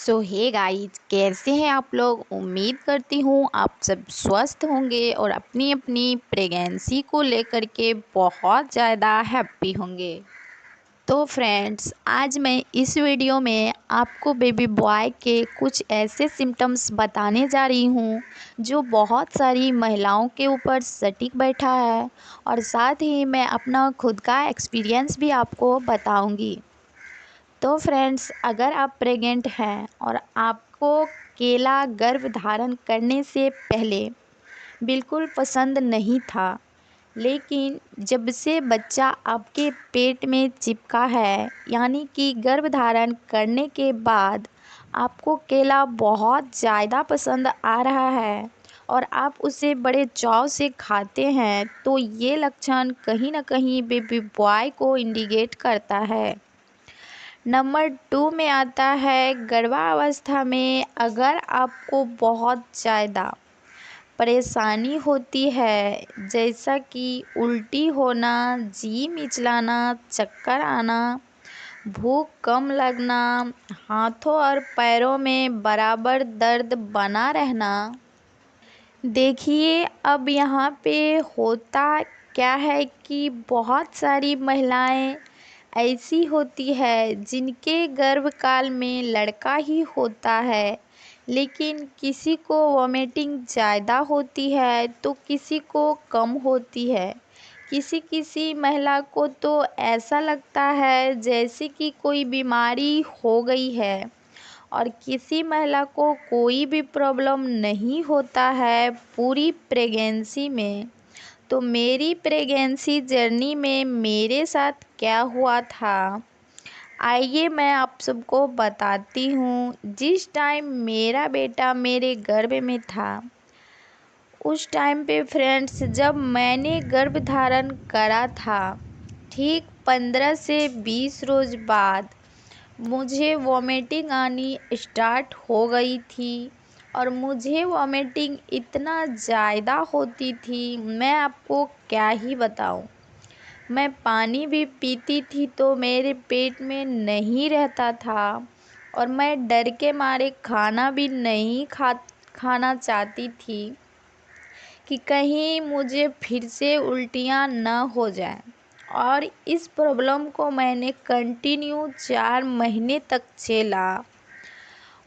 सो hey guys, कैसे हैं आप लोग। उम्मीद करती हूँ आप सब स्वस्थ होंगे और अपनी अपनी प्रेगनेंसी को लेकर के बहुत ज़्यादा हैप्पी होंगे। तो फ्रेंड्स, आज मैं इस वीडियो में आपको बेबी बॉय के कुछ ऐसे सिम्टम्स बताने जा रही हूँ जो बहुत सारी महिलाओं के ऊपर सटीक बैठा है, और साथ ही मैं अपना खुद का एक्सपीरियंस भी आपको बताऊँगी। तो फ्रेंड्स, अगर आप प्रेग्नेंट हैं और आपको केला गर्भ धारण करने से पहले बिल्कुल पसंद नहीं था, लेकिन जब से बच्चा आपके पेट में चिपका है, यानी कि गर्भ धारण करने के बाद आपको केला बहुत ज़्यादा पसंद आ रहा है और आप उसे बड़े चाव से खाते हैं, तो ये लक्षण कहीं ना कहीं बेबी बॉय को इंडिकेट करता है। नंबर 2 में आता है गर्भावस्था में अगर आपको बहुत ज़्यादा परेशानी होती है, जैसा कि उल्टी होना, जी मिचलाना, चक्कर आना, भूख कम लगना, हाथों और पैरों में बराबर दर्द बना रहना। देखिए, अब यहाँ पे होता क्या है कि बहुत सारी महिलाएं ऐसी होती है जिनके गर्भकाल में लड़का ही होता है, लेकिन किसी को वॉमिटिंग ज़्यादा होती है तो किसी को कम होती है। किसी किसी महिला को तो ऐसा लगता है जैसे कि कोई बीमारी हो गई है, और किसी महिला को कोई भी प्रॉब्लम नहीं होता है पूरी प्रेगनेंसी में। तो मेरी प्रेगनेंसी जर्नी में मेरे साथ क्या हुआ था, आइए मैं आप सबको बताती हूँ। जिस टाइम मेरा बेटा मेरे गर्भ में था, उस टाइम पे फ्रेंड्स, जब मैंने गर्भ धारण करा था, ठीक 15 से 20 रोज़ बाद मुझे वॉमिटिंग आनी स्टार्ट हो गई थी। और मुझे वॉमिटिंग इतना ज़्यादा होती थी, मैं आपको क्या ही बताऊं। मैं पानी भी पीती थी तो मेरे पेट में नहीं रहता था, और मैं डर के मारे खाना भी नहीं खाना चाहती थी कि कहीं मुझे फिर से उल्टियाँ न हो जाएं। और इस प्रॉब्लम को मैंने कंटिन्यू 4 महीने तक झेला,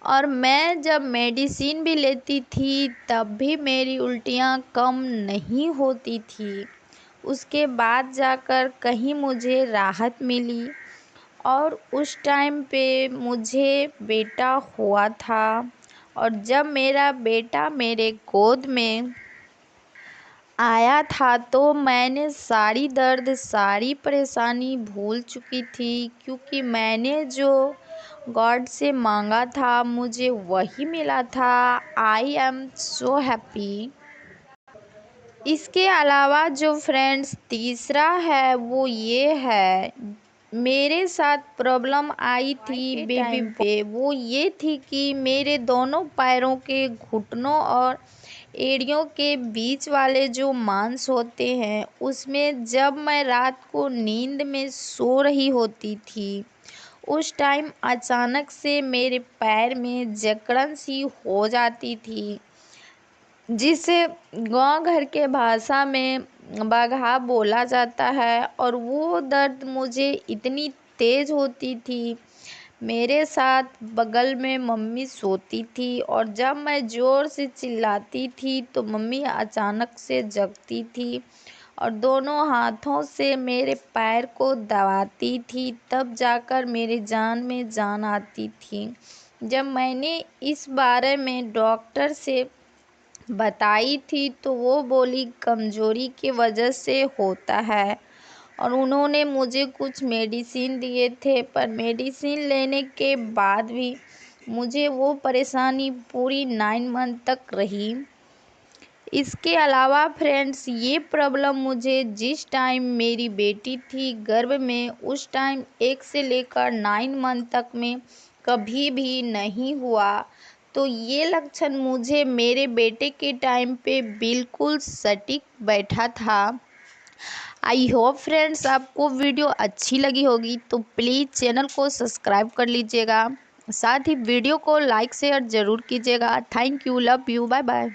और मैं जब मेडिसिन भी लेती थी तब भी मेरी उल्टियाँ कम नहीं होती थी। उसके बाद जाकर कहीं मुझे राहत मिली, और उस टाइम पे मुझे बेटा हुआ था। और जब मेरा बेटा मेरे गोद में आया था तो मैंने सारी दर्द, सारी परेशानी भूल चुकी थी, क्योंकि मैंने जो गॉड से मांगा था मुझे वही मिला था। I am so happy. इसके अलावा जो फ्रेंड्स तीसरा है वो ये है, मेरे साथ प्रॉब्लम आई थी बेबी पे, वो ये थी कि मेरे दोनों पैरों के घुटनों और एड़ियों के बीच वाले जो मांस होते हैं, उसमें जब मैं रात को नींद में सो रही होती थी, उस टाइम अचानक से मेरे पैर में जकड़न सी हो जाती थी, जिसे गांव घर के भाषा में बगहा बोला जाता है। और वो दर्द मुझे इतनी तेज होती थी। मेरे साथ बगल में मम्मी सोती थी, और जब मैं ज़ोर से चिल्लाती थी तो मम्मी अचानक से जगती थी और दोनों हाथों से मेरे पैर को दबाती थी, तब जाकर मेरी जान में जान आती थी। जब मैंने इस बारे में डॉक्टर से बताई थी तो वो बोली कमज़ोरी की वजह से होता है, और उन्होंने मुझे कुछ मेडिसिन दिए थे, पर मेडिसिन लेने के बाद भी मुझे वो परेशानी पूरी 9 मंथ तक रही। इसके अलावा फ्रेंड्स, ये प्रॉब्लम मुझे जिस टाइम मेरी बेटी थी गर्भ में, उस टाइम 1 से लेकर 9 मंथ तक में कभी भी नहीं हुआ। तो ये लक्षण मुझे मेरे बेटे के टाइम पे बिल्कुल सटीक बैठा था। आई होप फ्रेंड्स आपको वीडियो अच्छी लगी होगी, तो प्लीज़ चैनल को सब्सक्राइब कर लीजिएगा साथ ही वीडियो को लाइक शेयर ज़रूर कीजिएगा। Thank you, love you, bye bye.